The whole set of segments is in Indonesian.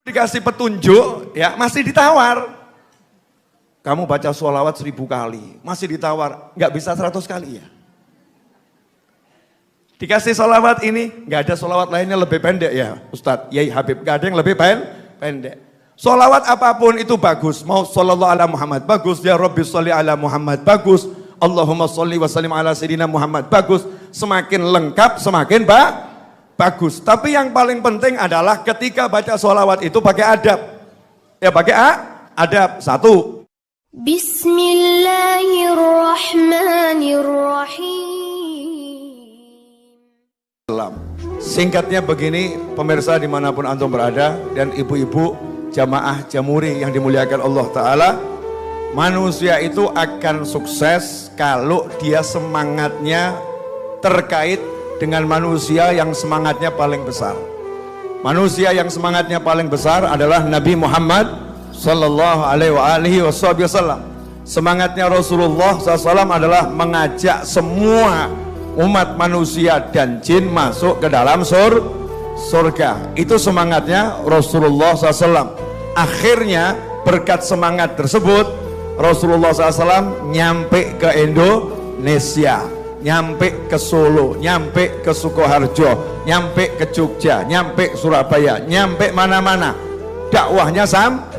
Dikasih petunjuk, ya masih ditawar. Kamu baca sholawat 1000 kali, masih ditawar, nggak bisa 100 kali ya. Dikasih sholawat ini, nggak ada sholawat lainnya lebih pendek ya Ustadz, Yai Habib, nggak ada yang lebih pendek. Sholawat apapun itu bagus, mau shollallahu ala Muhammad, bagus, ya Rabbi sholli ala Muhammad, bagus, Allahumma sholli wa sallim ala sayyidina Muhammad, bagus, semakin lengkap, semakin bagus. Tapi yang paling penting adalah ketika baca sholawat itu pakai adab. Ya pakai adab. 1. Bismillahirrahmanirrahim. Singkatnya begini, pemirsa dimanapun antum berada dan ibu-ibu jamaah jamuri yang dimuliakan Allah Ta'ala, manusia itu akan sukses kalau dia semangatnya terkait dengan manusia yang semangatnya paling besar. Manusia yang semangatnya paling besar adalah Nabi Muhammad sallallahu alaihi wasallam. Semangatnya Rasulullah SAW adalah mengajak semua umat manusia dan jin masuk ke dalam surga. Itu semangatnya Rasulullah SAW. Akhirnya berkat semangat tersebut Rasulullah SAW nyampe ke Indonesia, nyampe ke Solo, nyampe ke Sukoharjo, nyampe ke Jogja, nyampe Surabaya, nyampe mana-mana. Dakwahnya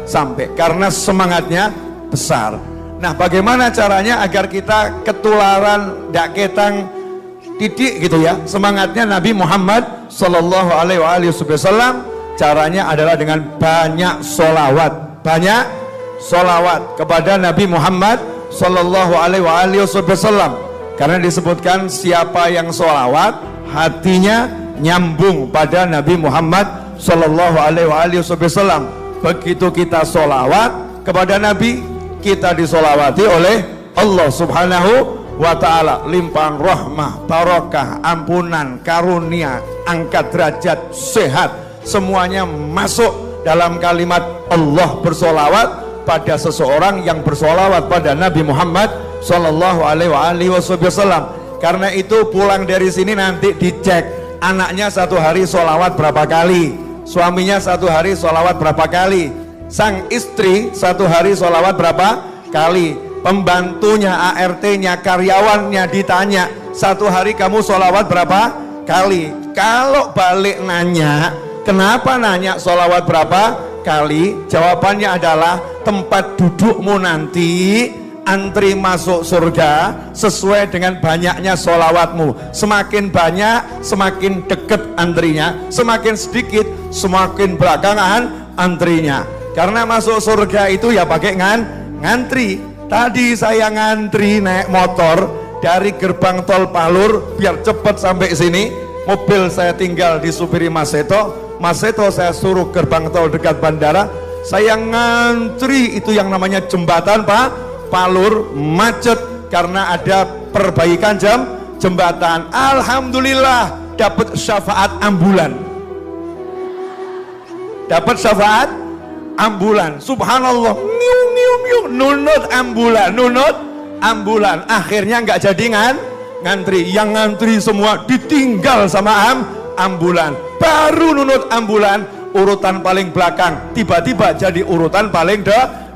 sampai karena semangatnya besar. Nah, bagaimana caranya agar kita ketularan dak ketang titik gitu ya semangatnya Nabi Muhammad sallallahu alaihi wasallam? Caranya adalah dengan banyak sholawat kepada Nabi Muhammad sallallahu alaihi wasallam. Karena disebutkan siapa yang sholawat hatinya nyambung pada Nabi Muhammad sallallahu alaihi wasallam. Begitu kita sholawat kepada Nabi, kita disolawati oleh Allah Subhanahu wa ta'ala. Limpahan rahmah, barokah, ampunan, karunia, angkat derajat, sehat, semuanya masuk dalam kalimat Allah bersolawat pada seseorang yang bersolawat pada Nabi Muhammad sallallahu alaihi wasallam. Karena itu pulang dari sini nanti dicek anaknya satu hari solawat berapa kali, suaminya satu hari solawat berapa kali, sang istri satu hari solawat berapa kali, pembantunya, ART-nya, karyawannya ditanya satu hari kamu solawat berapa kali. Kalau balik nanya, kenapa nanya solawat berapa kali? Jawabannya adalah tempat dudukmu nanti antri masuk surga sesuai dengan banyaknya solawatmu. Semakin banyak, semakin dekat antrinya, semakin sedikit, semakin belakangan antrinya. Karena masuk surga itu ya pakai ngantri. Tadi saya ngantri naik motor dari gerbang tol Palur biar cepat sampai sini. Mobil saya tinggal disupiri Mas Seto saya suruh gerbang tol dekat bandara. Saya ngantri itu yang namanya jembatan Palur, macet karena ada perbaikan jembatan. Alhamdulillah dapat syafaat ambulan. Subhanallah, nunut ambulan. Akhirnya nggak jadi ngantri. Yang ngantri semua ditinggal sama ambulan. Baru nunut ambulan, urutan paling belakang tiba-tiba jadi urutan paling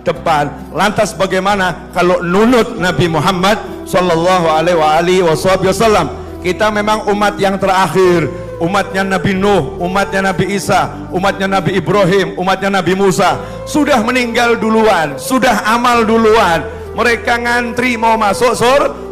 depan. Lantas bagaimana kalau nunut Nabi Muhammad sallallahu alaihi wasallam? Kita memang umat yang terakhir, umatnya Nabi Nuh, umatnya Nabi Isa, umatnya Nabi Ibrahim, umatnya Nabi Musa sudah meninggal duluan, sudah amal duluan. Mereka ngantri mau masuk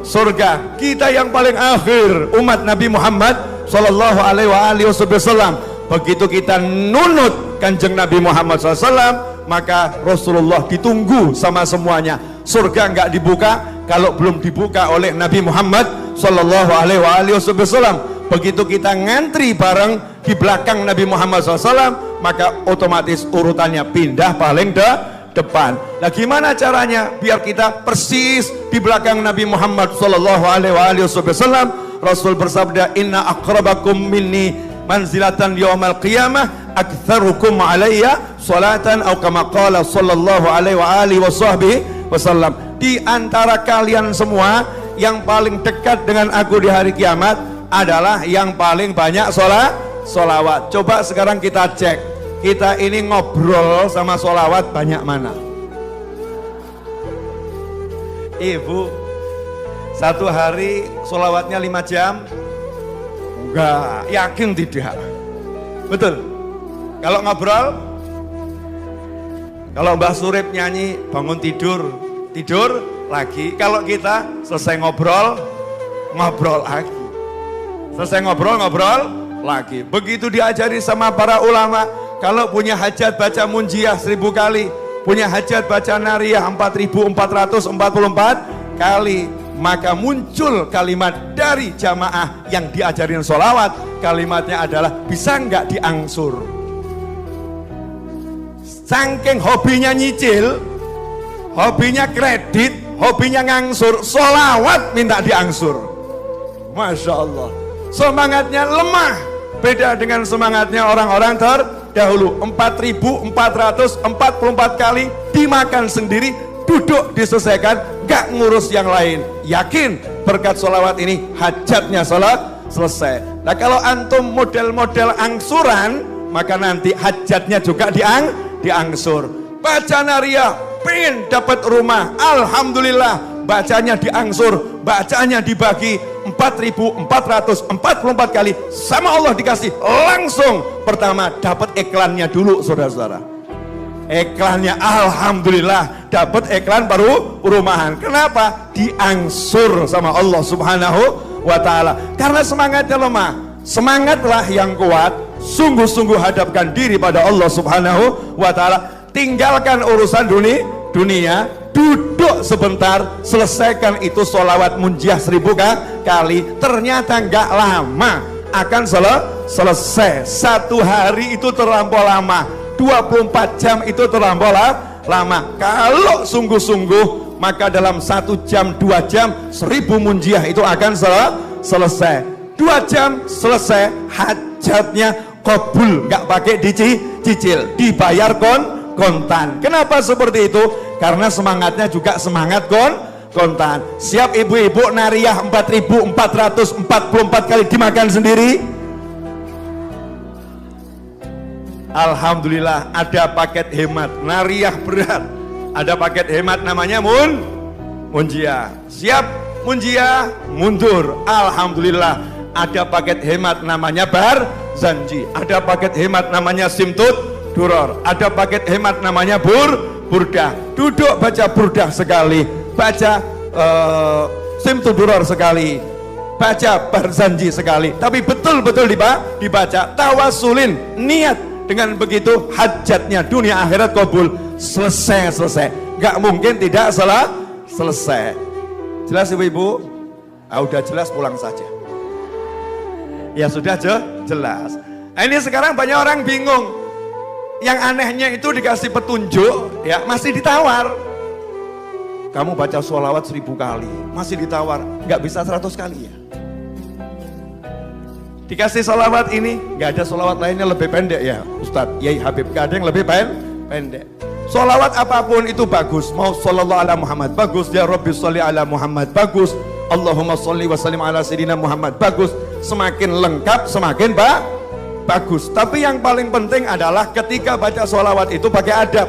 surga. Kita yang paling akhir, umat Nabi Muhammad sallallahu alaihi wasallam. Begitu kita nunut kanjeng Nabi Muhammad SAW, maka Rasulullah ditunggu sama semuanya. Surga nggak dibuka kalau belum dibuka oleh Nabi Muhammad sallallahu alaihi wasallam. Begitu kita ngantri bareng di belakang Nabi Muhammad SAW, maka otomatis urutannya pindah paling depan. Nah, gimana caranya biar kita persis di belakang Nabi Muhammad sallallahu alaihi wasallam? Rasul bersabda, inna aqrabakum minni manzilatan yaumal qiyamah aktsarukum alayya salatan, atau kama qala sallallahu alaihi wasallam. Di antara kalian semua yang paling dekat dengan aku di hari kiamat adalah yang paling banyak sholawat. Coba sekarang kita cek, kita ini ngobrol sama sholawat banyak mana? Ibu, satu hari sholawatnya 5 jam? Enggak, yakin tidak? Betul? Kalau ngobrol? Kalau Mbah Surip nyanyi bangun tidur, tidur lagi. Kalau kita selesai ngobrol, ngobrol lagi. Selesai ngobrol, ngobrol lagi. Begitu diajari sama para ulama, kalau punya hajat baca munjiah 1000 kali, punya hajat baca nariyah 4444 kali, maka muncul kalimat dari jamaah yang diajarin sholawat. Kalimatnya adalah bisa nggak diangsur. Saking hobinya nyicil, hobinya kredit, hobinya ngangsur, sholawat minta diangsur. Masya Allah, semangatnya lemah, beda dengan semangatnya orang-orang terdahulu. 4444 kali dimakan sendiri, duduk diselesaikan, gak ngurus yang lain. Yakin berkat sholawat ini hajatnya selesai. Nah kalau antum model-model angsuran, maka nanti hajatnya juga diangsur. Baca nariyah, pengen dapat rumah, alhamdulillah, bacanya diangsur, bacanya dibagi 4444 kali, sama Allah dikasih langsung. Pertama dapat iklannya dulu, saudara-saudara. Iklannya alhamdulillah, dapat iklan baru perumahan. Kenapa? Diangsur sama Allah subhanahu wa ta'ala. Karena semangatnya lemah. Semangatlah yang kuat, sungguh-sungguh hadapkan diri pada Allah subhanahu wa ta'ala. Tinggalkan urusan dunia, duduk sebentar, selesaikan itu sholawat munjiah 1000 kali. Ternyata nggak lama akan selesai. Satu hari itu terlampau lama, 24 jam itu terlampau lama. Kalau sungguh-sungguh, maka dalam 1 jam 2 jam 1000 munjiah itu akan selesai. 2 jam selesai, hajatnya kabul, nggak pakai dicicil, dibayar kontan. Kenapa seperti itu? Karena semangatnya juga semangat kontan. Siap ibu-ibu nariyah 4444 kali dimakan sendiri? Alhamdulillah ada paket hemat, nariyah berat, ada paket hemat namanya munjiah. Siap munjiah, mundur. Alhamdulillah ada paket hemat namanya barzanji, ada paket hemat namanya simtut duror, ada paket hemat namanya burdah. Duduk baca burdah sekali, baca simtut duror sekali, baca barzanji sekali, tapi betul-betul dibaca, tawasulin, niat. Dengan begitu hajatnya dunia akhirat kabul, selesai. Gak mungkin tidak selesai. Jelas ibu-ibu? Udah jelas, pulang saja. Ya sudah jelas. Ini sekarang banyak orang bingung. Yang anehnya itu dikasih petunjuk, ya masih ditawar. Kamu baca sholawat 1000 kali, masih ditawar, nggak bisa 100 kali ya. Dikasih sholawat ini, nggak ada sholawat lainnya lebih pendek ya Ustadz, Yai Habib, nggak ada yang lebih pendek. Sholawat apapun itu bagus, mau sallallahu ala Muhammad bagus, ya Rabbi sholli ala Muhammad bagus, Allahumma sholli wa sallim ala sayyidina Muhammad bagus. Semakin lengkap semakin bagus. Tapi yang paling penting adalah ketika baca sholawat itu pakai adab.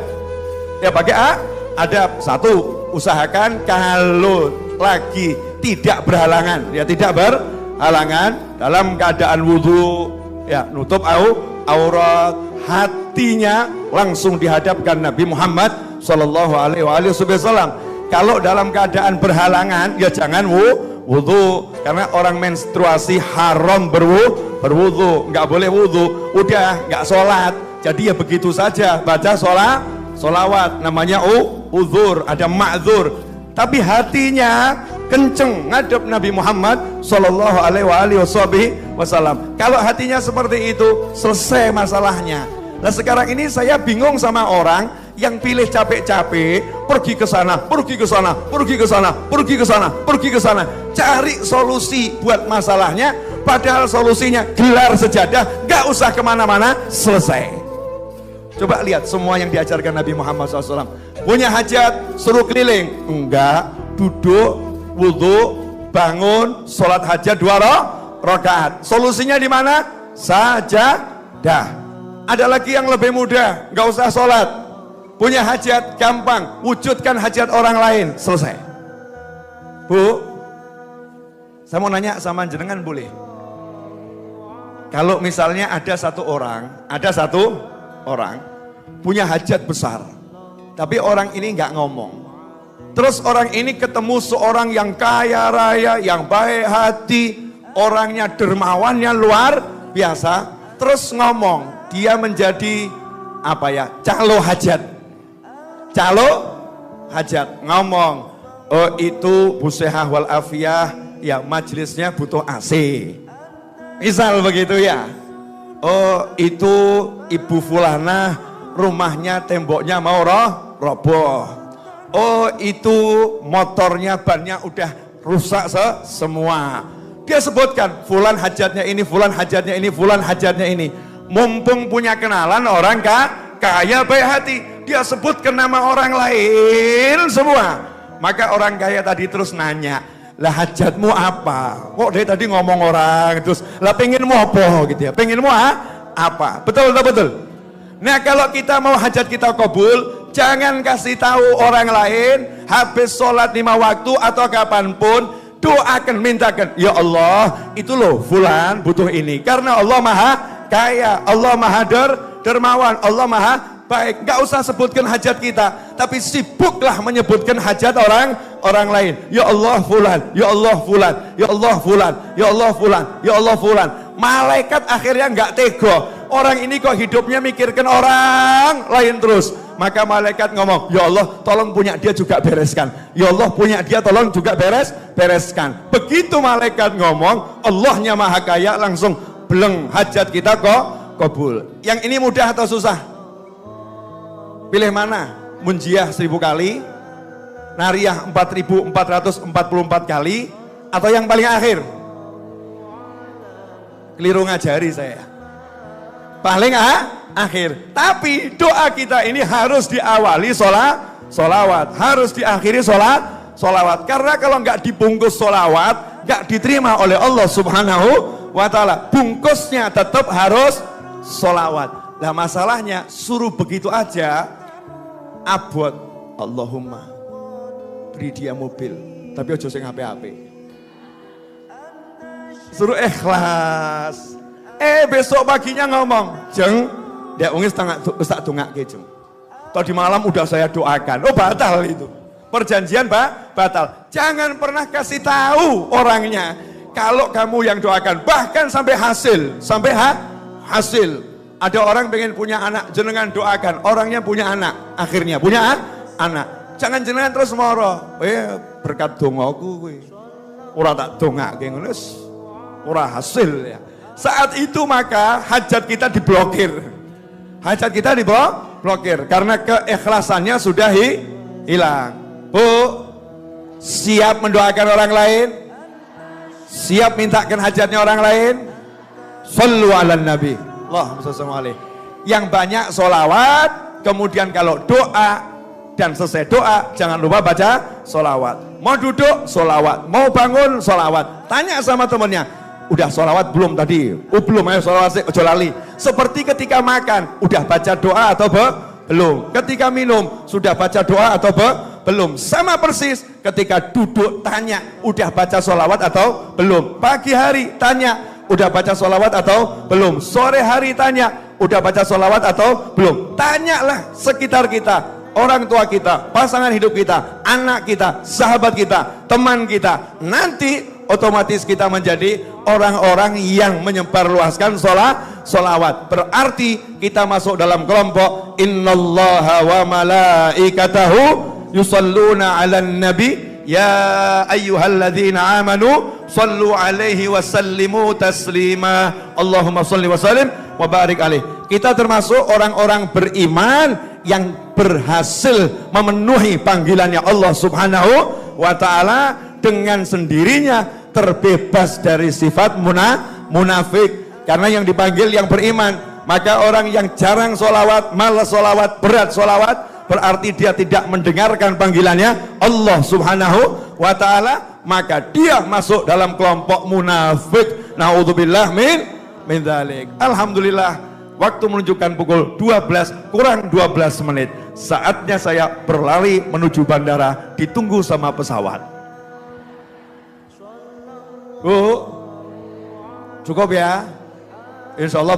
Ya pakai adab. Satu, usahakan kalau lagi tidak berhalangan, ya tidak berhalangan, dalam keadaan wudhu, ya nutup aurat, hatinya langsung dihadapkan Nabi Muhammad sallallahu alaihi wasallam. Kalau dalam keadaan berhalangan, ya jangan wudhu, karena orang menstruasi haram berwudhu, nggak boleh wudhu, udah nggak sholat. Jadi ya begitu saja, baca sholawat, namanya uzur, ada ma'zur. Tapi hatinya kenceng ngadep Nabi Muhammad sallallahu alaihi wasallam. Kalau hatinya seperti itu, selesai masalahnya. Nah sekarang ini saya bingung sama orang yang pilih capek-capek, pergi ke sana, pergi ke sana, pergi ke sana, pergi ke sana, pergi ke sana, cari solusi buat masalahnya, padahal solusinya gelar sejadah, gak usah kemana-mana, selesai. Coba lihat semua yang diajarkan Nabi Muhammad SAW. Punya hajat, suruh keliling, enggak, duduk, wudhu, bangun, sholat hajat 2 rakaat. Solusinya di mana? Sajadah. Ada lagi yang lebih mudah, nggak usah sholat. Punya hajat, gampang. Wujudkan hajat orang lain, selesai. Bu, saya mau nanya sama jenengan boleh? Kalau misalnya ada satu orang punya hajat besar, tapi orang ini nggak ngomong. Terus orang ini ketemu seorang yang kaya raya, yang baik hati, orangnya dermawannya luar biasa, terus ngomong, dia menjadi calo hajat, ngomong, oh itu Bu Sehah wal Afiyah, ya majelisnya butuh AC, misal begitu ya. Oh itu Ibu Fulana rumahnya temboknya mau roboh. Oh itu motornya bannya udah rusak semua. Dia sebutkan fulan hajatnya ini, fulan hajatnya ini, fulan hajatnya ini. Mumpung punya kenalan orang kaya baik hati, dia sebutkan nama orang lain semua. Maka orang kaya tadi terus nanya, lah hajatmu apa? Kok dari tadi ngomong orang terus, lah pengenmu apa gitu ya? Pengenmu apa? Betul. Nah kalau kita mau hajat kita kabul, jangan kasih tahu orang lain. Habis sholat 5 waktu atau kapanpun, doakan, mintakan, ya Allah itu loh fulan butuh ini, karena Allah maha kaya, Allah maha dermawan, Allah maha baik. Gak usah sebutkan hajat kita, tapi sibuklah menyebutkan hajat orang lain. Ya Allah fulan, ya Allah fulan, ya Allah fulan, ya Allah fulan, ya Allah fulan. Malaikat akhirnya gak tega, orang ini kok hidupnya mikirkan orang lain terus. Maka malaikat ngomong, ya Allah tolong punya dia juga bereskan, ya Allah punya dia tolong juga bereskan. Begitu malaikat ngomong, Allahnya maha kaya, langsung beleng hajat kita kok kabul. Yang ini mudah atau susah? Pilih mana? Munjiah 1000 kali, Nariyah 4444 kali, atau yang paling akhir? Keliru ngajari saya. Paling akhir. Tapi doa kita ini harus diawali solawat, harus diakhiri solawat. Karena kalau nggak dibungkus solawat, nggak diterima oleh Allah Subhanahu wa Ta'ala. Bungkusnya tetap harus solawat. Nah masalahnya suruh begitu aja, abot. Allahumma beri dia mobil, tapi ojo sing HP-HP. Suruh ikhlas. Besok paginya ngomong, jeng, dia ungis tak dongak ke jeng. Tadi malam udah saya doakan, oh batal itu. Perjanjian batal. Jangan pernah kasih tahu orangnya. Kalau kamu yang doakan, bahkan sampai hasil. Ada orang pengen punya anak, jenengan doakan, orangnya punya anak, akhirnya punya anak. Jangan jenengan terus moro, berkat dongaku kowe. Ora tak dongake ngono wis ora hasil ya. Saat itu maka hajat kita diblokir. Hajat kita diblokir karena keikhlasannya sudah hilang. Bu, siap mendoakan orang lain? Siap mintakan hajatnya orang lain? Shallu ala nabi. Allahumma shalli alaihi. Yang banyak sholawat, kemudian kalau doa dan selesai doa jangan lupa baca sholawat. Mau duduk sholawat, mau bangun sholawat. Tanya sama temennya, udah sholawat belum tadi? Belum, ayo sholawat ojo lali. Seperti ketika makan, udah baca doa atau belum? Ketika minum, sudah baca doa atau belum? Sama persis ketika duduk tanya, udah baca sholawat atau belum? Pagi hari tanya, udah baca sholawat atau belum? Sore hari tanya, udah baca sholawat atau belum? Tanyalah sekitar kita, orang tua kita, pasangan hidup kita, anak kita, sahabat kita, teman kita. Nanti otomatis kita menjadi orang-orang yang menyebarluaskan sholawat. Berarti kita masuk dalam kelompok innallaha wa malaikatahu yusalluna 'alan nabi ya ayyuhalladzina amanu sallu 'alaihi wa sallimu taslima. Allahumma shalli wa sallim wa barik alaihi. Kita termasuk orang-orang beriman yang berhasil memenuhi panggilannya Allah Subhanahu wa Ta'ala, dengan sendirinya terbebas dari sifat munafik. Karena yang dipanggil yang beriman. Maka orang yang jarang sholawat, malas sholawat, berat sholawat, berarti dia tidak mendengarkan panggilannya Allah Subhanahu wa Ta'ala, maka dia masuk dalam kelompok munafik. Naudzubillah min dzalik. Alhamdulillah, Waktu menunjukkan pukul 12 kurang 12 menit. Saatnya saya berlari menuju bandara, ditunggu sama pesawat. Bu, cukup ya? Insya Allah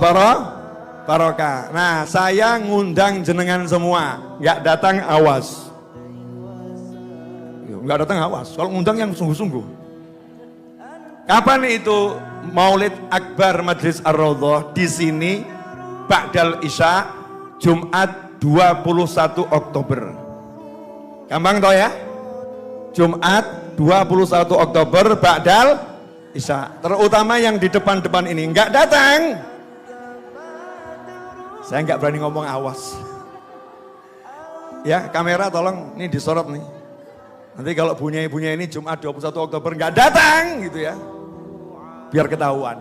barokah. Nah, saya ngundang jenengan semua, nggak datang awas. Nggak datang awas, kalau ngundang yang sungguh-sungguh. Kapan itu Maulid Akbar Majlis Ar-Raudhah? Di sini Ba'dal Isya Jumat 21 Oktober. Gampang toh ya? Jumat 21 Oktober Ba'dal Isya. Terutama yang di depan-depan ini enggak datang. Saya enggak berani ngomong awas. Ya, kamera tolong ini disorot nih. Nanti kalau bunyi-bunyi ini Jumat 21 Oktober enggak datang gitu ya. Biar ketahuan.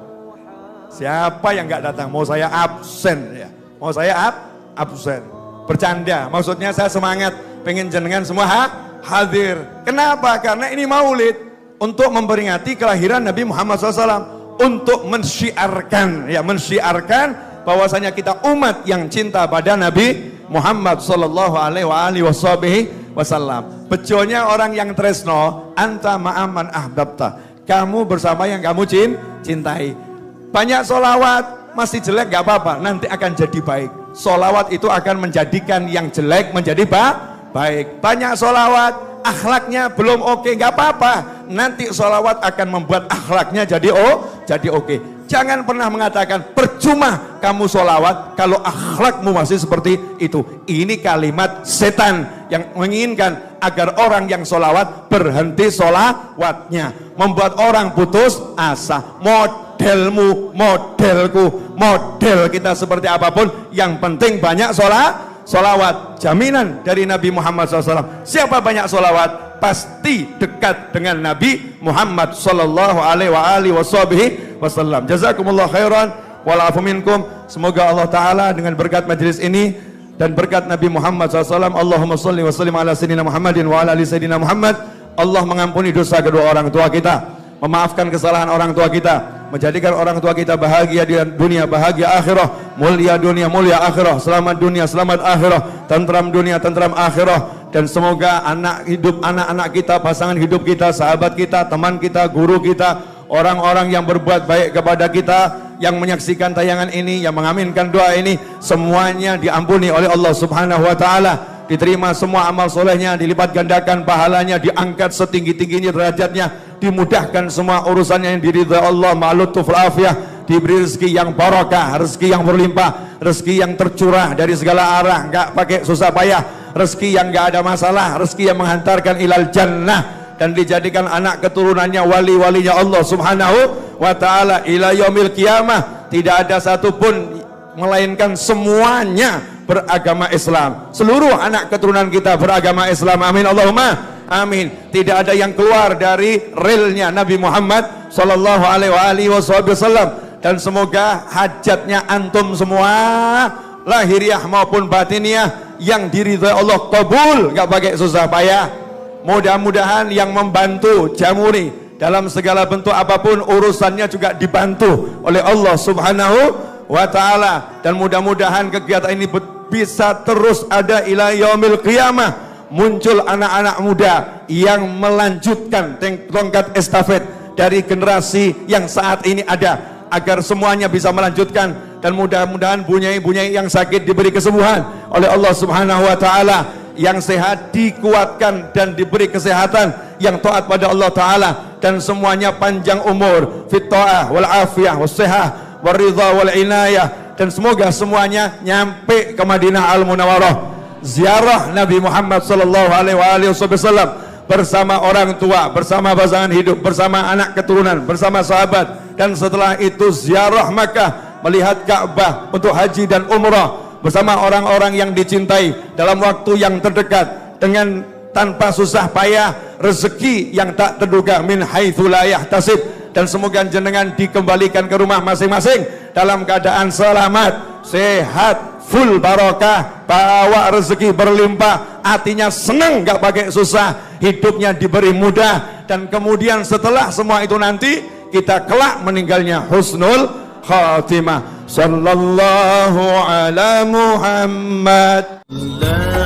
Siapa yang nggak datang? Mau saya absen ya? Mau saya absen? Bercanda. Maksudnya saya semangat, pengen jenengan semua hadir. Kenapa? Karena ini Maulid untuk memperingati kelahiran Nabi Muhammad SAW, untuk mensyiarkan, ya mensyiarkan bahwasanya kita umat yang cinta pada Nabi Muhammad Sallallahu Alaihi Wasallam. Bejonya orang yang tresno, anta ma'aman ahbabta. Kamu bersama yang kamu cintai. Banyak solawat masih jelek gak apa-apa, nanti akan jadi baik. Solawat itu akan menjadikan yang jelek menjadi baik. Banyak solawat akhlaknya belum oke, gak apa-apa, nanti solawat akan membuat akhlaknya jadi oke. Jangan pernah mengatakan percuma kamu solawat kalau akhlakmu masih seperti itu. Ini kalimat setan yang menginginkan agar orang yang solawat berhenti solawatnya, membuat orang putus asa. Modelmu, modelku, model kita seperti apapun, yang penting banyak solawat. Jaminan dari Nabi Muhammad SAW, siapa banyak solawat pasti dekat dengan Nabi Muhammad Sallallahu Alaihi Wasallam. Jazakumullah khairan walafu minkum. Semoga Allah Ta'ala dengan berkat majelis ini dan berkat Nabi Muhammad SAW, Allahumma salli wa sallim ala sayyidina Muhammadin wa ala ali sayyidina Muhammad, Allah mengampuni dosa kedua orang tua kita, memaafkan kesalahan orang tua kita, menjadikan orang tua kita bahagia di dunia, bahagia akhirah, mulia dunia, mulia akhirah, selamat dunia, selamat akhirah, tentram dunia, tentram akhirah. Dan semoga anak-anak kita, pasangan hidup kita, sahabat kita, teman kita, guru kita, orang-orang yang berbuat baik kepada kita, yang menyaksikan tayangan ini, yang mengaminkan doa ini, semuanya diampuni oleh Allah Subhanahu wa Ta'ala, diterima semua amal solehnya, dilipat gandakan pahalanya, diangkat setinggi-tingginya derajatnya, dimudahkan semua urusannya yang diridhai Allah, ma'lutuf al-afiyah, diberi rezeki yang barokah, rezeki yang berlimpah, rezeki yang tercurah dari segala arah, enggak pakai susah payah, rezeki yang enggak ada masalah, rezeki yang menghantarkan ilal jannah, dan dijadikan anak keturunannya wali-walinya Allah Subhanahu wa Ta'ala ila yaumil qiyamah. Tidak ada satupun melainkan semuanya beragama Islam. Seluruh anak keturunan kita beragama Islam. Amin Allahumma amin. Tidak ada yang keluar dari relnya Nabi Muhammad Sallallahu Alaihi Wasallam. Dan semoga hajatnya antum semua, lahiriah maupun batiniah, yang diridhai Allah kabul, gak pakai susah payah. Mudah-mudahan yang membantu Jamuri dalam segala bentuk apapun urusannya juga dibantu oleh Allah Subhanahu wa Ta'ala. Dan mudah-mudahan kegiatan ini bisa terus ada ila yaumil qiyamah. Muncul anak-anak muda yang melanjutkan tongkat estafet dari generasi yang saat ini ada, agar semuanya bisa melanjutkan. Dan mudah-mudahan bunyai-bunyai yang sakit diberi kesembuhan oleh Allah Subhanahu wa Ta'ala, yang sehat dikuatkan dan diberi kesehatan, yang taat pada Allah Ta'ala, dan semuanya panjang umur, fit ta'ah wal afiyah was sihah wal ridha wal inayah. Dan semoga semuanya nyampe ke Madinah Al Munawwarah, ziarah Nabi Muhammad Sallallahu Alaihi Wasallam bersama orang tua, bersama pasangan hidup, bersama anak keturunan, bersama sahabat. Dan setelah itu ziarah Makkah, melihat Ka'bah untuk haji dan umrah bersama orang-orang yang dicintai dalam waktu yang terdekat, dengan tanpa susah payah, rezeki yang tak terduga, min haitsu la yahtasib. Dan semoga jenengan dikembalikan ke rumah masing-masing dalam keadaan selamat, sehat, full barokah, bawa rezeki berlimpah, hatinya senang, gak pakai susah, hidupnya diberi mudah. Dan kemudian setelah semua itu nanti kita kelak meninggalnya husnul khatimah. sallallahu ala Muhammad. La